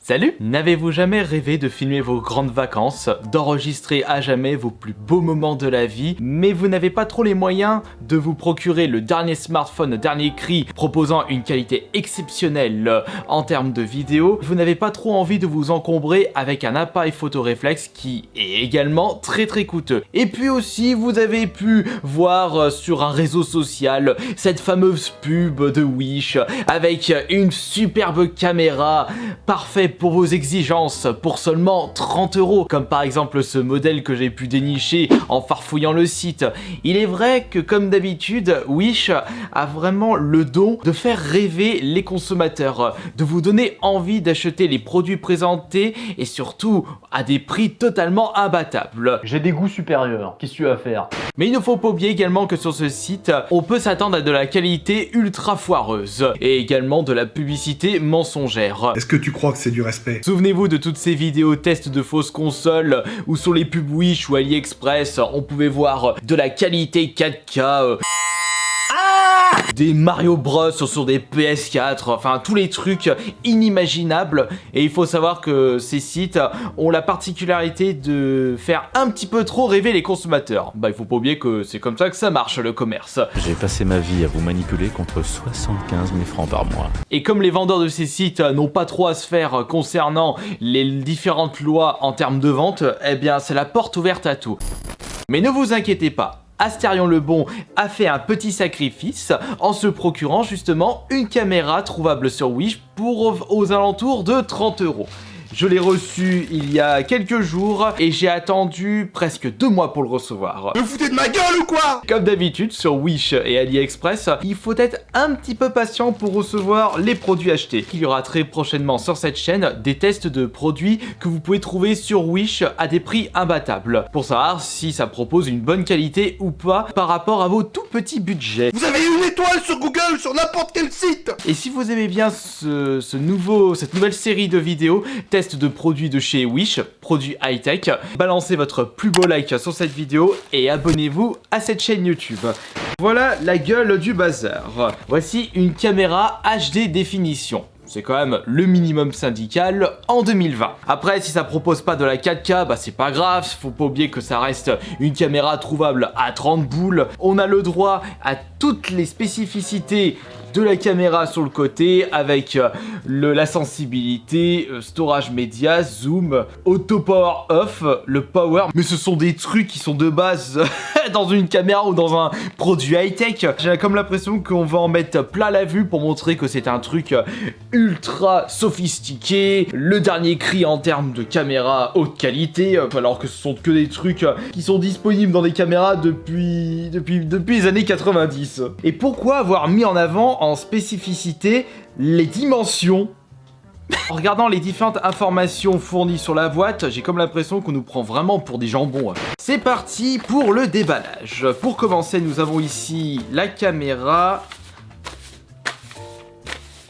Salut! N'avez-vous jamais rêvé de filmer vos grandes vacances, d'enregistrer à jamais vos plus beaux moments de la vie, mais vous n'avez pas trop les moyens de vous procurer le dernier smartphone, le dernier cri, proposant une qualité exceptionnelle en termes de vidéo? Vous n'avez pas trop envie de vous encombrer avec un appareil photo réflexe qui est également très coûteux. Et puis aussi, vous avez pu voir sur un réseau social cette fameuse pub de Wish avec une superbe caméra parfaite pour vos exigences pour seulement 30 €, comme par exemple ce modèle que j'ai pu dénicher en farfouillant le site. Il est vrai que comme d'habitude, Wish a vraiment le don de faire rêver les consommateurs, de vous donner envie d'acheter les produits présentés et surtout à des prix totalement imbattables. J'ai des goûts supérieurs, qu'est-ce que tu vas faire? Mais il ne faut pas oublier également que sur ce site, on peut s'attendre à de la qualité ultra foireuse et également de la publicité mensongère. Est-ce que tu crois que c'est du respect? Souvenez-vous de toutes ces vidéos tests de fausses consoles où sur les pubs Wish ou AliExpress, on pouvait voir de la qualité 4K, des Mario Bros sur des PS4, enfin tous les trucs inimaginables. Et il faut savoir que ces sites ont la particularité de faire un petit peu trop rêver les consommateurs. Bah il faut pas oublier que c'est comme ça que ça marche le commerce. J'ai passé ma vie à vous manipuler contre 75 000 francs par mois. Et comme les vendeurs de ces sites n'ont pas trop à se faire concernant les différentes lois en termes de vente, eh bien c'est la porte ouverte à tout. Mais ne vous inquiétez pas. Astérion Le Bon a fait un petit sacrifice en se procurant justement une caméra trouvable sur Wish pour aux alentours de 30 €. Je l'ai reçu il y a quelques jours et j'ai attendu presque 2 mois pour le recevoir. Me foutez de ma gueule ou quoi? Comme d'habitude sur Wish et AliExpress, il faut être un petit peu patient pour recevoir les produits achetés. Il y aura très prochainement sur cette chaîne des tests de produits que vous pouvez trouver sur Wish à des prix imbattables pour savoir si ça propose une bonne qualité ou pas par rapport à vos tout petits budgets. Vous avez une étoile sur Google, sur n'importe quel site! Et si vous aimez bien cette nouvelle série de vidéos, tests de produits de chez Wish, produits high-tech, balancez votre plus beau like sur cette vidéo et abonnez-vous à cette chaîne YouTube. Voilà la gueule du bazar. Voici une caméra HD définition. C'est quand même le minimum syndical en 2020. Après, si ça propose pas de la 4K, bah c'est pas grave, faut pas oublier que ça reste une caméra trouvable à 30 boules. On a le droit à toutes les spécificités de la caméra sur le côté avec la sensibilité, storage média, zoom, auto power off, le power. Mais ce sont des trucs qui sont de base dans une caméra ou dans un produit high-tech. J'ai comme l'impression qu'on va en mettre plein la vue pour montrer que c'est un truc ultra sophistiqué, le dernier cri en termes de caméra haute qualité, alors que ce sont que des trucs qui sont disponibles dans des caméras depuis les années 90. Et pourquoi avoir mis en avant en spécificité les dimensions? En regardant les différentes informations fournies sur la boîte, j'ai comme l'impression qu'on nous prend vraiment pour des jambons. C'est parti pour le déballage. Pour commencer, nous avons ici la caméra.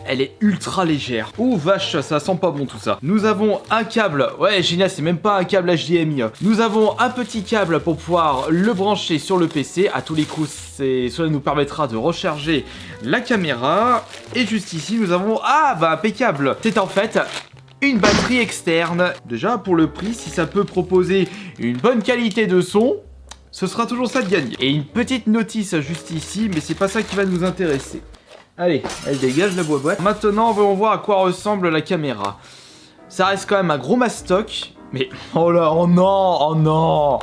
Elle est ultra légère. Oh vache, ça sent pas bon tout ça. Nous avons un câble. Ouais, génial, c'est même pas un câble HDMI. Nous avons un petit câble pour pouvoir le brancher sur le PC. À tous les coups, cela nous permettra de recharger la caméra. Et juste ici, nous avons... Ah, bah impeccable. C'est en fait une batterie externe. Déjà, pour le prix, si ça peut proposer une bonne qualité de son, ce sera toujours ça de gagner. Et une petite notice juste ici, mais c'est pas ça qui va nous intéresser. Allez, elle dégage la boîte. Maintenant, voyons voir à quoi ressemble la caméra. Ça reste quand même un gros mastoc. Mais, oh là, oh non, oh non.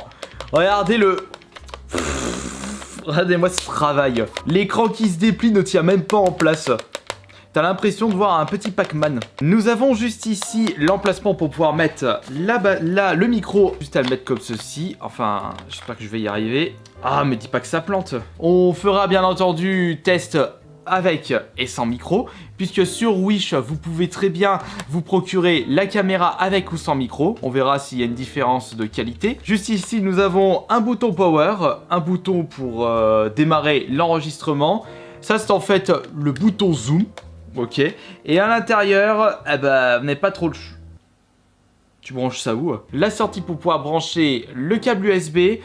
Regardez regardez-moi ce travail. L'écran qui se déplie ne tient même pas en place. T'as l'impression de voir un petit Pac-Man. Nous avons juste ici l'emplacement pour pouvoir mettre le micro. Juste à le mettre comme ceci. Enfin, j'espère que je vais y arriver. Ah, mais dis pas que ça plante. On fera bien entendu test avec et sans micro, puisque sur Wish vous pouvez très bien vous procurer la caméra avec ou sans micro. On verra s'il y a une différence de qualité. Juste ici nous avons un bouton power, un bouton pour démarrer l'enregistrement. Ça c'est en fait le bouton zoom, ok. Et à l'intérieur, eh ben, vous n'avez pas trop le Tu branches ça où? La sortie pour pouvoir brancher le câble USB.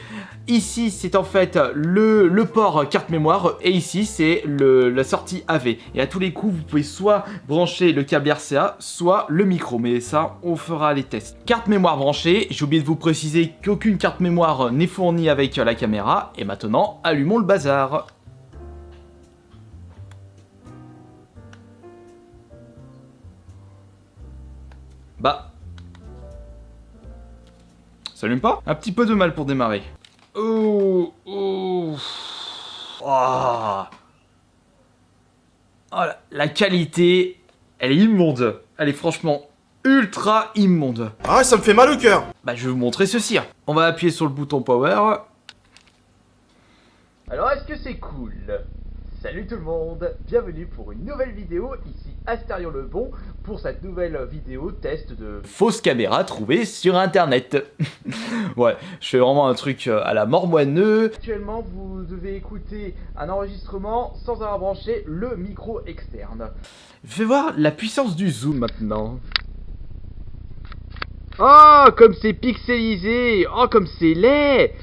Ici, c'est en fait le port carte mémoire. Et ici, c'est la sortie AV. Et à tous les coups, vous pouvez soit brancher le câble RCA, soit le micro. Mais ça, on fera les tests. Carte mémoire branchée. J'ai oublié de vous préciser qu'aucune carte mémoire n'est fournie avec la caméra. Et maintenant, allumons le bazar. Bah... ça allume pas? Un petit peu de mal pour démarrer. Oh, oh. Oh. Oh, la qualité, elle est immonde. Elle est franchement ultra immonde. Ah ouais, ça me fait mal au cœur. Bah, je vais vous montrer ceci. On va appuyer sur le bouton power. Alors, est-ce que c'est cool? Salut tout le monde, bienvenue pour une nouvelle vidéo, ici Astérion le Bon, pour cette nouvelle vidéo test de fausse caméra trouvée sur internet. Ouais, je fais vraiment un truc à la mort moineux. Actuellement, vous devez écouter un enregistrement sans avoir branché le micro externe. Je vais voir la puissance du zoom maintenant. Oh, comme c'est pixelisé! Oh, comme c'est laid!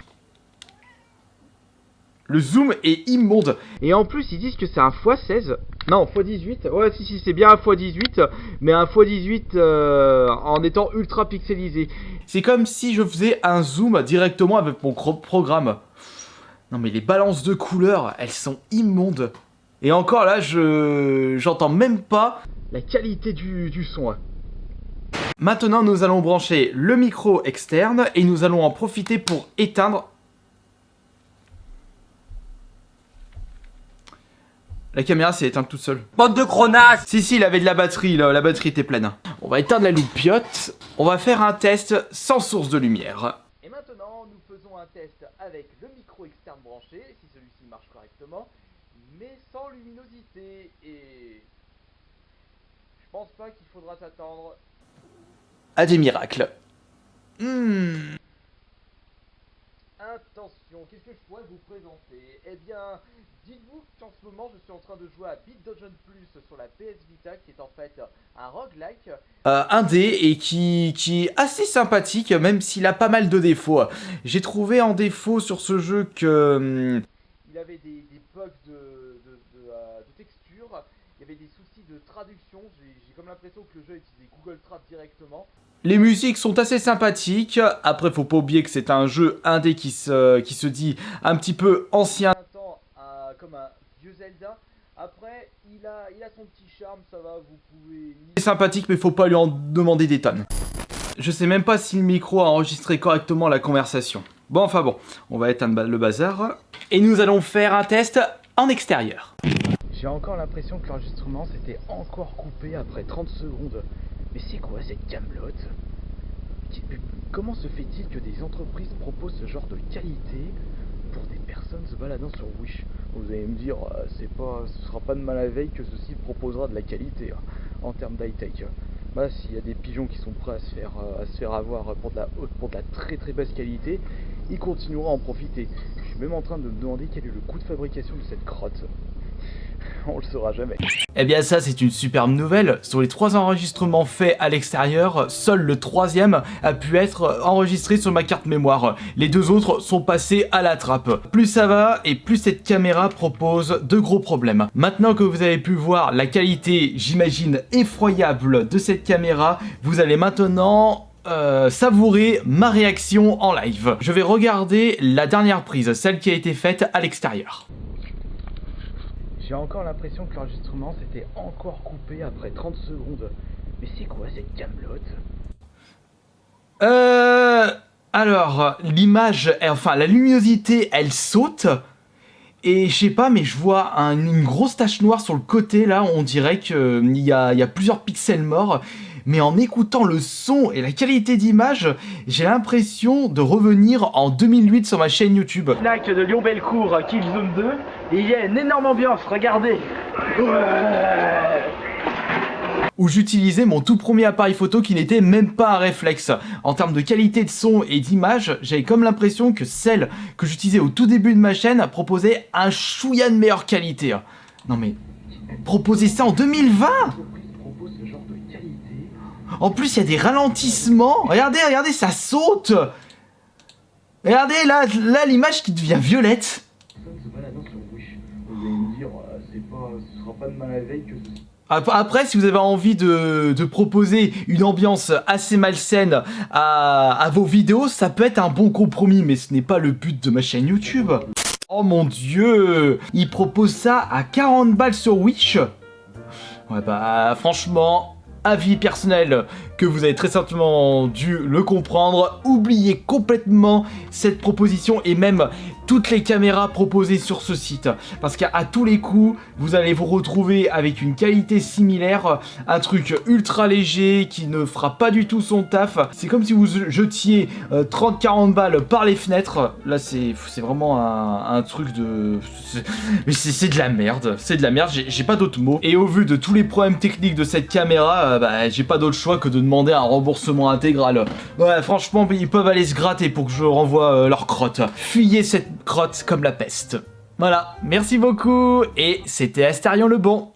Le zoom est immonde. Et en plus, ils disent que c'est un x16. Non, x18. Ouais, si, c'est bien un x18. Mais un x18 en étant ultra pixelisé. C'est comme si je faisais un zoom directement avec mon programme. Non, mais les balances de couleurs, elles sont immondes. Et encore là, j'entends même pas la qualité du son. Maintenant, nous allons brancher le micro externe. Et nous allons en profiter pour éteindre. La caméra s'est éteinte toute seule. Bande de cronasses! Si, il avait de la batterie, là, la batterie était pleine. On va éteindre la loupiote. On va faire un test sans source de lumière. Et maintenant, nous faisons un test avec le micro externe branché, si celui-ci marche correctement, mais sans luminosité. Et je pense pas qu'il faudra s'attendre à des miracles. Attention, qu'est-ce que je pourrais vous présenter? Eh bien, dites-vous qu'en ce moment, je suis en train de jouer à Beat Dungeon Plus sur la PS Vita, qui est en fait un roguelike. Indé, et qui est assez sympathique, même s'il a pas mal de défauts. J'ai trouvé en défaut sur ce jeu que... il avait des bugs de texture, il y avait des soucis de traduction, j'ai comme l'impression que le jeu utilisait Google Trad directement. Les musiques sont assez sympathiques. Après, faut pas oublier que c'est un jeu indé qui se dit un petit peu ancien. Comme un vieux Zelda. Après, il a son petit charme, ça va, vous pouvez... C'est sympathique, mais faut pas lui en demander des tonnes. Je sais même pas si le micro a enregistré correctement la conversation. Bon, enfin bon, on va éteindre le bazar. Et nous allons faire un test en extérieur. J'ai encore l'impression que l'enregistrement s'était encore coupé après 30 secondes. Mais c'est quoi cette camelote? Comment se fait-il que des entreprises proposent ce genre de qualité pour des personnes se baladant sur Wish? Vous allez me dire, ce sera pas de mal à veille que ceci proposera de la qualité en termes d'high-tech. Bah, s'il y a des pigeons qui sont prêts à se faire avoir pour de la très très basse qualité, ils continueront à en profiter. Je suis même en train de me demander quel est le coût de fabrication de cette crotte. On le saura jamais. Eh bien ça, c'est une superbe nouvelle. Sur les 3 enregistrements faits à l'extérieur, seul le 3e a pu être enregistré sur ma carte mémoire. Les 2 autres sont passés à la trappe. Plus ça va, et plus cette caméra propose de gros problèmes. Maintenant que vous avez pu voir la qualité, j'imagine, effroyable de cette caméra, vous allez maintenant... savourer ma réaction en live. Je vais regarder la dernière prise, celle qui a été faite à l'extérieur. J'ai encore l'impression que l'enregistrement s'était encore coupé après 30 secondes. Mais c'est quoi cette camelote? Alors, l'image, enfin la luminosité, elle saute. Et je sais pas, mais je vois une grosse tache noire sur le côté, là, on dirait qu'il y a plusieurs pixels morts. Mais en écoutant le son et la qualité d'image, j'ai l'impression de revenir en 2008 sur ma chaîne YouTube. Lac de Lyon-Bellecour, Killzone 2, et il y a une énorme ambiance, regardez. Où j'utilisais mon tout premier appareil photo qui n'était même pas un réflexe. En termes de qualité de son et d'image, j'avais comme l'impression que celle que j'utilisais au tout début de ma chaîne proposait un chouïa de meilleure qualité. Non mais, proposer ça en 2020 ? En plus, il y a des ralentissements. Regardez, regardez, ça saute. Regardez, là l'image qui devient violette. Ce sera pas de mal à veille que Après, si vous avez envie de proposer une ambiance assez malsaine à vos vidéos, ça peut être un bon compromis, mais ce n'est pas le but de ma chaîne YouTube. Oh mon dieu, il propose ça à 40 balles sur Wish. Ouais bah franchement, avis personnel que vous avez très certainement dû le comprendre. Oubliez complètement cette proposition et même toutes les caméras proposées sur ce site. Parce qu'à tous les coups, vous allez vous retrouver avec une qualité similaire, un truc ultra léger qui ne fera pas du tout son taf. C'est comme si vous jetiez 30-40 balles par les fenêtres. Là, c'est vraiment un truc de... C'est de la merde. C'est de la merde, j'ai pas d'autres mots. Et au vu de tous les problèmes techniques de cette caméra, bah, j'ai pas d'autre choix que de demander un remboursement intégral. Ouais, franchement, ils peuvent aller se gratter pour que je renvoie leur crotte. Fuyez cette crotte comme la peste. Voilà, merci beaucoup, et c'était Astarion le Bon.